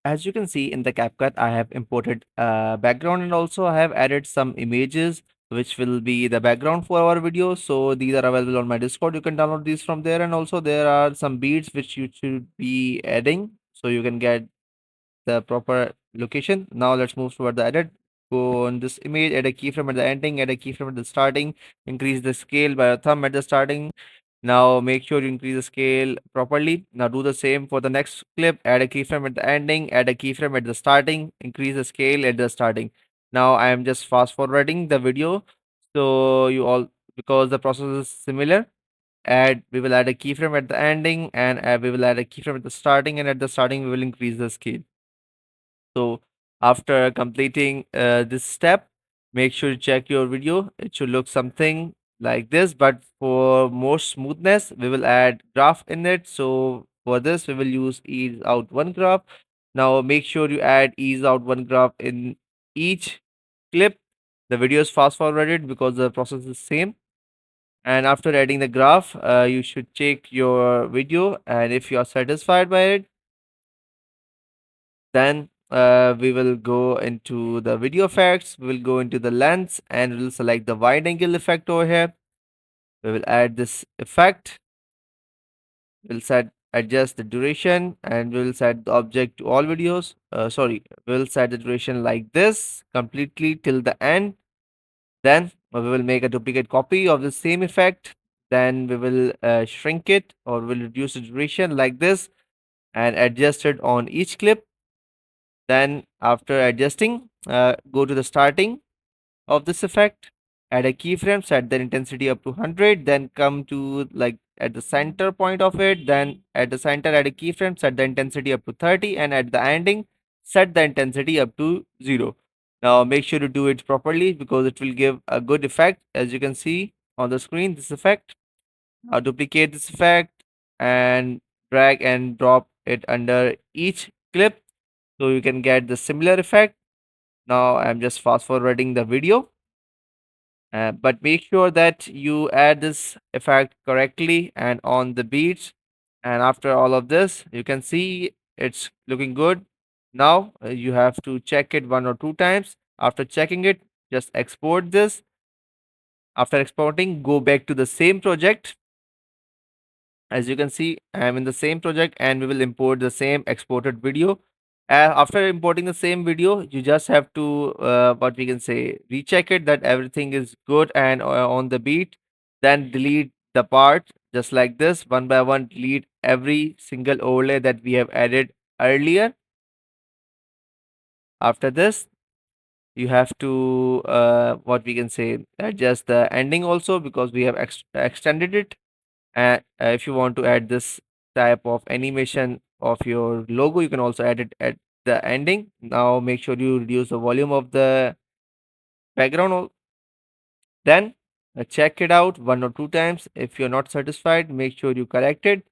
As you can see in the CapCut, I have imported background, and also I have added some images which will be the background for our video. So these are available on my Discord. You can download these from there, and also there are some beats which you should be adding so you can get the proper location. Now let's move toward the edit. Go on this image, add a keyframe at the ending, add a keyframe at the starting, increase the scale by a thumb at the starting. Now make sure you increase the scale properly. Now do the same for the next clip, add a keyframe at the ending, add a keyframe at the starting, increase the scale at the starting. Now I am just fast forwarding the video. So you all, because the process is similar, we will add a keyframe at the ending, and we will add a keyframe at the starting, and at the starting we will increase the scale. So after completing this step, make sure you check your video. It should look something like this, but for more smoothness, we will add graph in it. So for this, we will use ease out one graph. Now make sure you add ease out one graph in each clip. The video is fast forwarded because the process is same. And after adding the graph, you should check your video, and if you are satisfied by it, then we will go into the video effects, we will go into the lens, and we'll select the wide angle effect over here. We will add this effect. We'll set adjust the duration, and we'll set the object to all videos. Sorry, we'll set the duration like this completely till the end. Then we will make a duplicate copy of the same effect. Then we will shrink it, or we'll reduce the duration like this and adjust it on each clip. Then after adjusting, go to the starting of this effect, add a keyframe, set the intensity up to 100, then come to like at the center point of it, then at the center add a keyframe, set the intensity up to 30, and at the ending, set the intensity up to 0. Now make sure to do it properly because it will give a good effect. As you can see on the screen, this effect. Now duplicate this effect and drag and drop it under each clip so you can get the similar effect. Now I'm just fast forwarding the video, but make sure that you add this effect correctly and on the beats. And after all of this, you can see it's looking good. Now you have to check it one or two times. After checking it, just export this. After exporting, go back to the same project. As you can see, I am in the same project, and we will import the same exported video. After importing the same video, you just have to, what we can say, recheck it that everything is good and on the beat. Then delete the part just like this, one by one, delete every single overlay that we have added earlier. After this, you have to, what we can say, adjust the ending also because we have extended it. And if you want to add this type of animation of your logo, you can also add it at the ending. Now make sure you reduce the volume of the background. Then check it out one or two times. If you're not satisfied, make sure you correct it.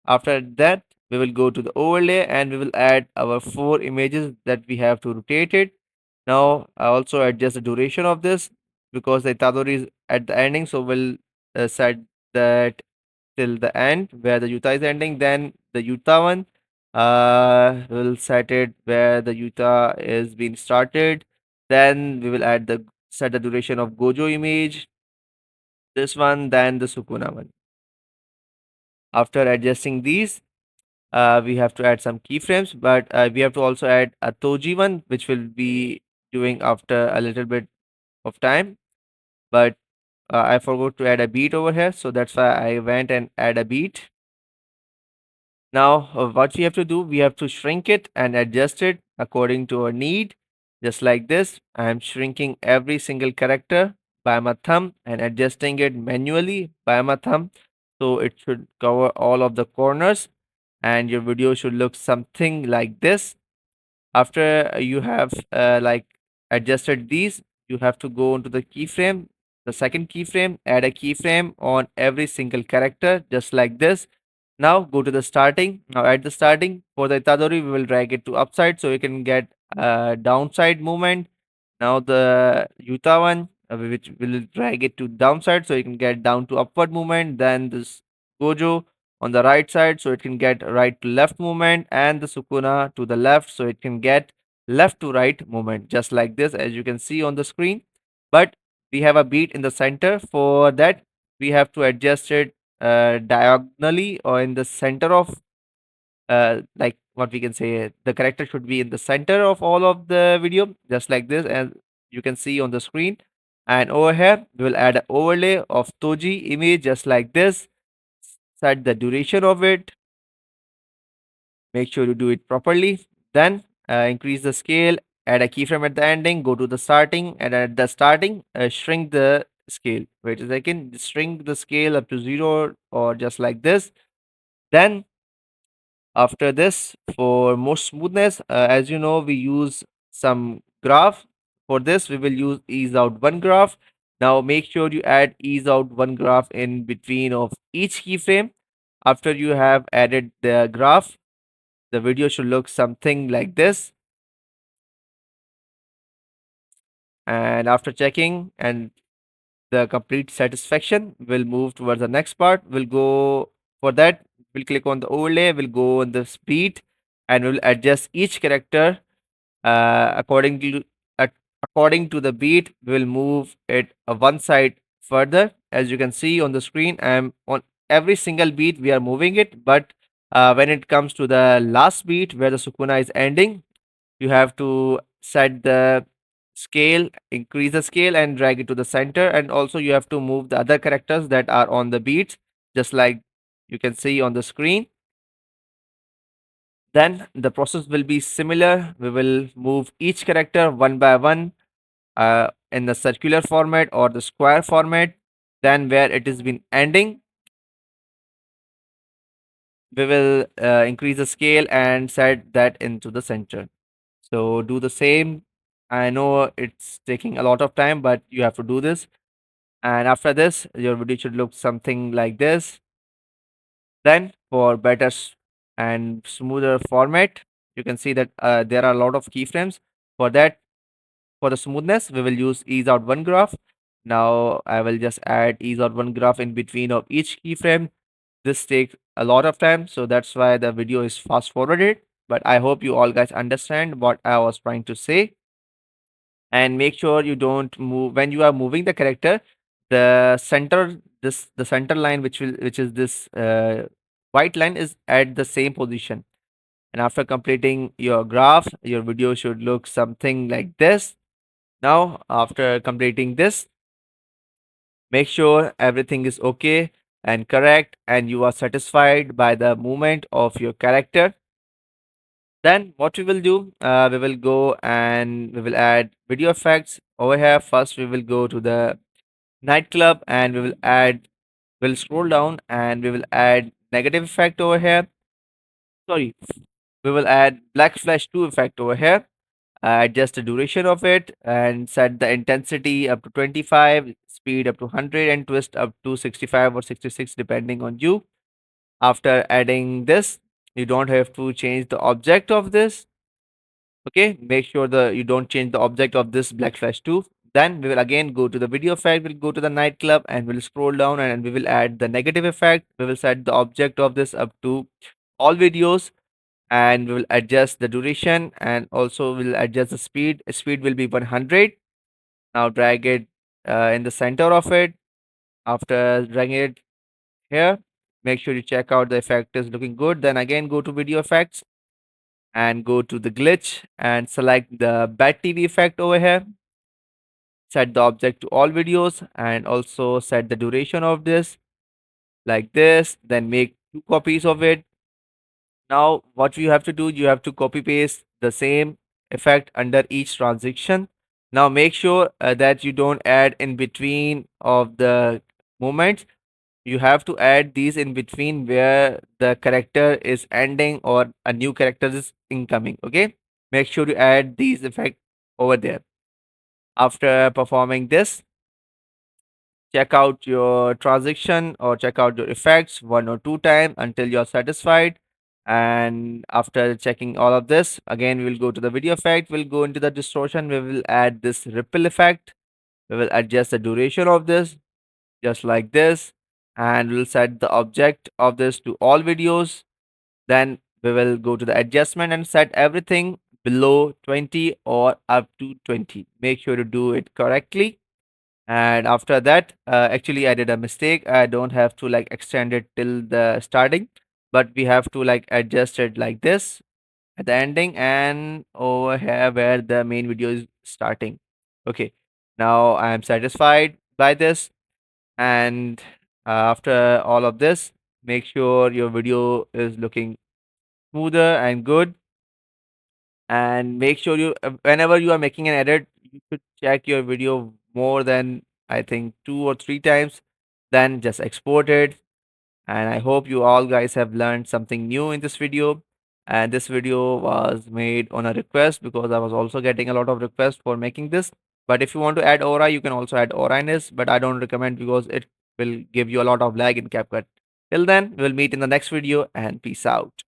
After that, we will go to the overlay, and we will add our 4 images that we have to rotate it. Now I also adjust the duration of this because the Itadori is at the ending, so we'll set that till the end where the Yuta is ending. Then the Yuta one, we'll set it where the Yuta is being started. Then we will add the set the duration of Gojo image, this one, then the Sukuna one. After adjusting these, we have to add some keyframes, but we have to also add a Toji one, which will be doing after a little bit of time. But I forgot to add a beat over here, so that's why I went and add a beat. Now, what we have to do, we have to shrink it and adjust it according to our need. Just like this, I am shrinking every single character by my thumb and adjusting it manually by my thumb. So it should cover all of the corners, and your video should look something like this. After you have like adjusted these, you have to go into the keyframe, the second keyframe, add a keyframe on every single character, just like this. Now go to the starting. Now at the starting for the Itadori, we will drag it to upside so you can get a downside movement. Now the Yuta one, which will drag it to downside so you can get down to upward movement. Then this Gojo on the right side, so it can get right to left movement, and the sukuna to the left, so it can get left to right movement, just like this, as you can see on the screen. But we have a beat in the center. For that, we have to adjust it diagonally or in the center of, like what we can say, the character should be in the center of all of the video, just like this, as you can see on the screen. And over here, we will add an overlay of Toji image, just like this. Set the duration of it. Make sure you do it properly. Then increase the scale, add a keyframe at the ending, go to the starting, and at the starting, shrink the scale. Wait a second, shrink the scale up to 0 or just like this. Then after this, for more smoothness, as you know, we use some graph. For this, we will use ease out one graph. Now make sure you add ease out one graph in between of each keyframe. After you have added the graph, the video should look something like this. And after checking and the complete satisfaction, we'll move towards the next part. We'll go for that. We'll click on the overlay. We'll go on the speed, and we'll adjust each character according to according to the beat. We'll move it one side further. As you can see on the screen, I'm on every single beat we are moving it, but when it comes to the last beat where the sukuna is ending, you have to set the scale, increase the scale, and drag it to the center. And also you have to move the other characters that are on the beats, just like you can see on the screen. Then the process will be similar. We will move each character one by one in the circular format or the square format. Then where it has been ending, we will increase the scale and set that into the center. So do the same. I know it's taking a lot of time, but you have to do this. And after this, your video should look something like this. Then for better and smoother format, you can see that there are a lot of keyframes. For that, for the smoothness, we will use ease out one graph. Now I will just add ease out one graph in between of each keyframe. This takes a lot of time, so that's why the video is fast forwarded. But I hope you all guys understand what I was trying to say. And make sure you don't move when you are moving the character. The center line, which is this white line, is at the same position. And after completing your graph, your video should look something like this. Now after completing this, make sure everything is okay and correct, and you are satisfied by the movement of your character. Then what we will do, we will go and we will add video effects over here. First, we will go to the nightclub, and we'll scroll down and we will add negative effect over here. Sorry, we will add black flash 2 effect over here. Adjust the duration of it and set the intensity up to 25, speed up to 100, and twist up to 65 or 66 depending on you. After adding this, you don't have to change the object of this. Okay, make sure you don't change the object of this black flash 2. Then we will again go to the video effect. We'll go to the nightclub and we'll scroll down, and we will add the negative effect. We will set the object of this up to all videos, and we will adjust the duration, and also we'll adjust the speed. Speed will be 100. Now drag it in the center of it. After dragging it here, make sure you check out the effect is looking good. Then again go to video effects and go to the glitch and select the bad TV effect over here. Set the object to all videos and also set the duration of this like this. Then make 2 copies of it. Now what you have to do, you have to copy paste the same effect under each transition. Now make sure that you don't add in between of the moments. You have to add these in between where the character is ending or a new character is incoming. Okay, make sure to add these effects over there. After performing this, check out your transition or check out your effects 1 or 2 times until you're satisfied. And after checking all of this, again, we'll go to the video effect. We'll go into the distortion. We will add this ripple effect. We will adjust the duration of this just like this. and we'll set the object of this to all videos. Then we will go to the adjustment and set everything below 20 or up to 20. Make sure to do it correctly. And after that, actually I did a mistake. I don't have to like extend it till the starting, but we have to like adjust it like this at the ending and over here where the main video is starting. Okay, now I am satisfied by this. And after all of this, make sure your video is looking smoother and good. And make sure you whenever you are making an edit, you should check your video more than I think 2 or 3 times, then just export it. And I hope you all guys have learned something new in this video. And this video was made on a request because I was also getting a lot of requests for making this. But if you want to add aura, you can also add aura in this, but I don't recommend because it will give you a lot of lag in CapCut. Till then, we'll meet in the next video and peace out.